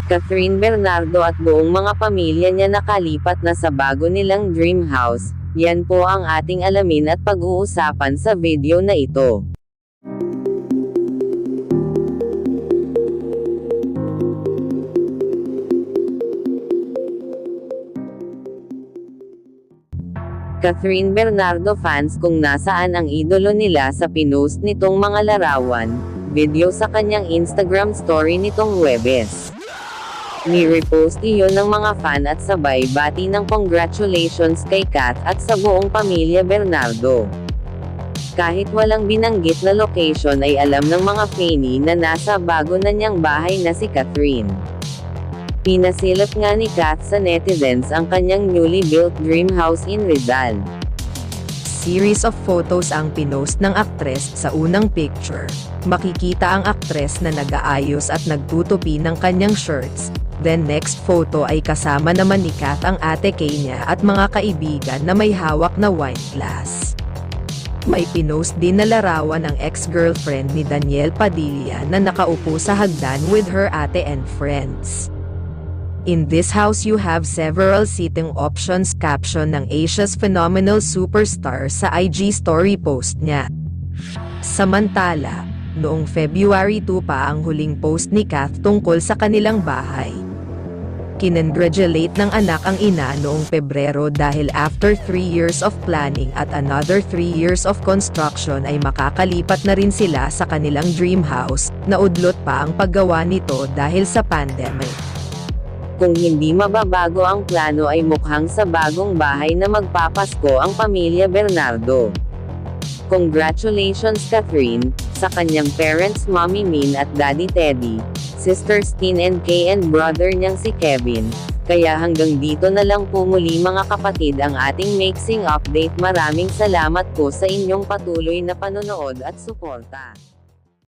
Catherine Bernardo at buong mga pamilya niya nakalipat na sa bago nilang dream house. Yan po ang ating alamin at pag-uusapan sa video na ito. Catherine Bernardo fans kung nasaan ang idolo nila sa pinost nitong mga larawan, video sa kanyang Instagram story nitong Huwebes. Ni-repost iyon ng mga fan at sabay bati ng congratulations kay Kath at sa buong pamilya Bernardo. Kahit walang binanggit na location ay alam ng mga fani na nasa bago na niyang bahay na si Catherine. Pinasilip nga ni Kath sa netizens ang kanyang newly built dream house in Rizal. Series of photos ang pinost ng aktres sa unang picture. Makikita ang aktres na nag-aayos at nagtutupi ng kanyang shirts. Then next photo ay kasama naman ni Kath ang ate Kay niya at mga kaibigan na may hawak na wine glass. May pinost din na larawan ang ex-girlfriend ni Daniel Padilla na nakaupo sa hagdan with her ate and friends. In this house you have several seating options, caption ng Asia's phenomenal superstar sa IG story post niya. Samantala, noong February 2 pa ang huling post ni Kath tungkol sa kanilang bahay. Kinongratulate ng anak ang ina noong Pebrero dahil after 3 years of planning at another 3 years of construction ay makakalipat na rin sila sa kanilang dream house, na udlot pa ang paggawa nito dahil sa pandemic. Kung hindi mababago ang plano ay mukhang sa bagong bahay na magpapasko ang pamilya Bernardo. Congratulations Catherine, sa kanyang parents Mommy Min at Daddy Teddy, sisters Tin and Kay and brother niyang si Kevin. Kaya hanggang dito na lang po muli mga kapatid ang ating mixing update. Maraming salamat po sa inyong patuloy na panonood at suporta.